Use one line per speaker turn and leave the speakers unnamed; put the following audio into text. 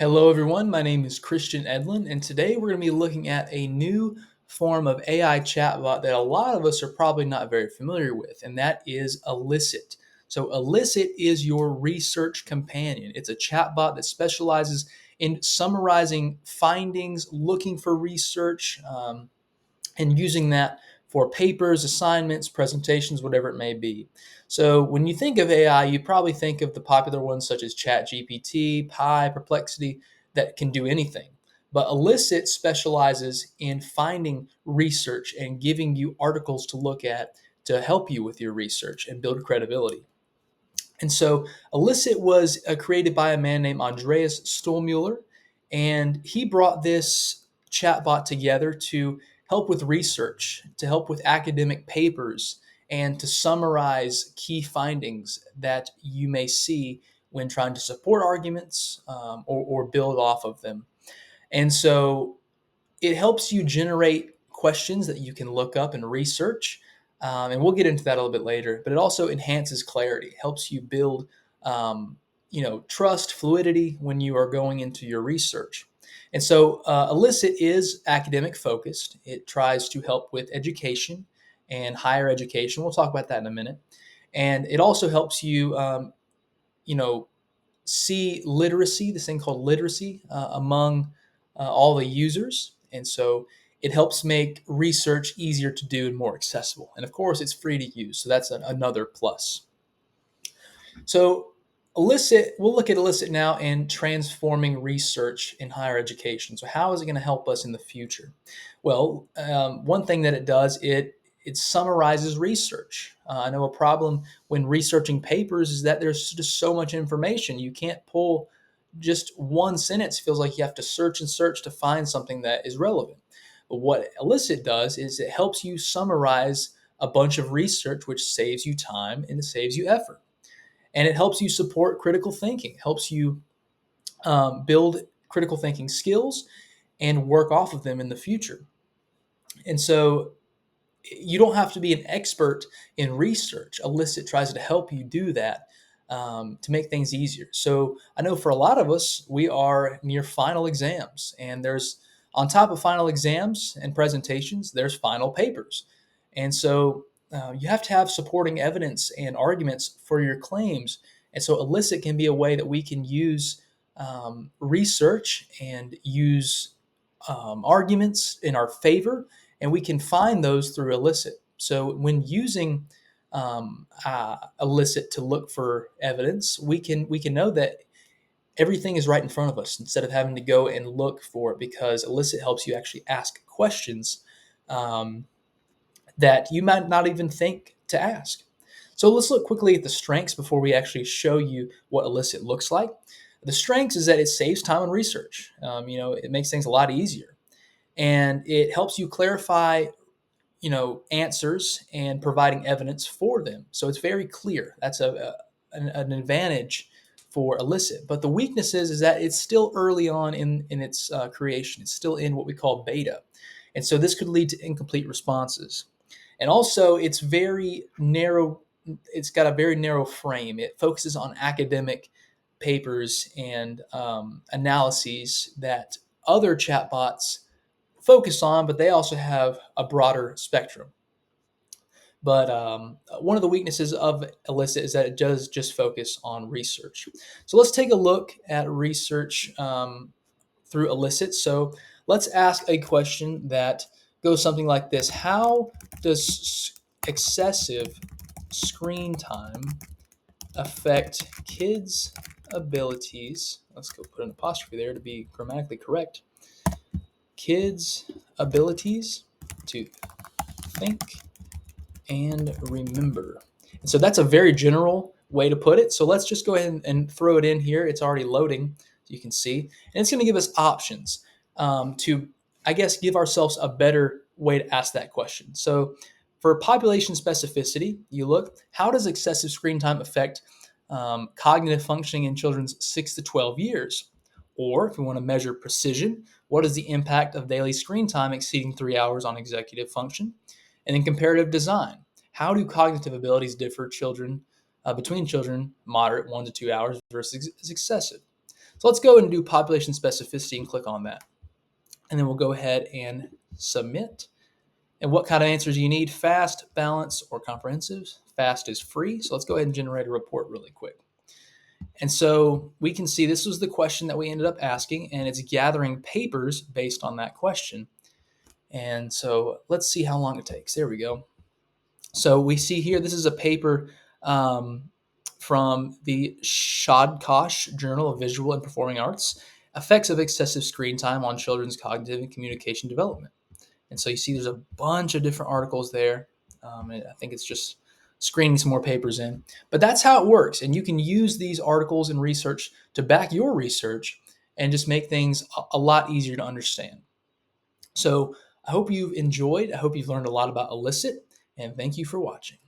Hello, everyone. My name is Christian Edland, and today we're going to be looking at a new form of AI chatbot that a lot of us are probably not very familiar with, and that is Elicit. So, Elicit is your research companion. It's a chatbot that specializes in summarizing findings, looking for research, and using that for papers, assignments, presentations, whatever it may be. So when you think of AI, you probably think of the popular ones such as ChatGPT, Pi, Perplexity that can do anything. But Elicit specializes in finding research and giving you articles to look at to help you with your research and build credibility. And so Elicit was created by a man named Andreas Stolmuller, and he brought this chatbot together to help with research, to help with academic papers, and to summarize key findings that you may see when trying to support arguments or build off of them. And so it helps you generate questions that you can look up and research. And we'll get into that a little bit later. But it also enhances clarity, helps you build, trust, fluidity when you are going into your research. And so, Elicit is academic focused. It tries to help with education and higher education. We'll talk about that in a minute. And it also helps you, you know, see literacy, this thing called literacy, among all the users. And so it helps make research easier to do and more accessible. And of course, it's free to use. So that's another plus. So Elicit, we'll look at Elicit now and transforming research in higher education. So how is it going to help us in the future? Well, one thing that it does, it summarizes research. I know a problem when researching papers is that there's just so much information. You can't pull just one sentence. It feels like you have to search and search to find something that is relevant. But what Elicit does is it helps you summarize a bunch of research, which saves you time and it saves you effort. And it helps you support critical thinking, helps you build critical thinking skills and work off of them in the future. And so you don't have to be an expert in research. Elicit tries to help you do that to make things easier. So I know for a lot of us, we are near final exams, and there's on top of final exams and presentations, there's final papers. And so you have to have supporting evidence and arguments for your claims. And so Elicit can be a way that we can use research and use arguments in our favor, and we can find those through Elicit. So when using Elicit to look for evidence, we can know that everything is right in front of us instead of having to go and look for it, because Elicit helps you actually ask questions um, that you might not even think to ask. So let's look quickly at the strengths before we actually show you what Elicit looks like. The strengths is that it saves time and research. It makes things a lot easier, and it helps you clarify answers and providing evidence for them. So it's very clear. That's an advantage for Elicit. But the weakness is that it's still early on in its creation. It's still in what we call beta. And so this could lead to incomplete responses. And also, it's very narrow. It's got a very narrow frame. It focuses on academic papers and analyses that other chatbots focus on, but they also have a broader spectrum. But one of the weaknesses of Elicit is that it does just focus on research. So let's take a look at research through Elicit. So let's ask a question that goes something like this: how does excessive screen time affect kids' abilities? Let's go put an apostrophe there to be grammatically correct. Kids' abilities to think and remember. And so that's a very general way to put it. So let's just go ahead and throw it in here. It's already loading, so you can see. And it's going to give us options to, I guess, give ourselves a better way to ask that question. So for population specificity, you look, how does excessive screen time affect cognitive functioning in children's 6 to 12 years? Or if we want to measure precision, what is the impact of daily screen time exceeding 3 hours on executive function? And then comparative design. How do cognitive abilities differ between children moderate 1 to 2 hours versus excessive? So let's go and do population specificity and click on that. And then we'll go ahead and submit. And what kind of answers do you need? Fast, balanced, or comprehensive? Fast is free. So let's go ahead and generate a report really quick. And so we can see this was the question that we ended up asking, and it's gathering papers based on that question. And so let's see how long it takes. There we go. So we see here, this is a paper from the Shodkosh Journal of Visual and Performing Arts, Effects of Excessive Screen Time on Children's Cognitive and Communication Development. And so you see there's a bunch of different articles there. And I think it's just screening some more papers in. But that's how it works. And you can use these articles and research to back your research and just make things a lot easier to understand. So I hope you've enjoyed. I hope you've learned a lot about Elicit. And thank you for watching.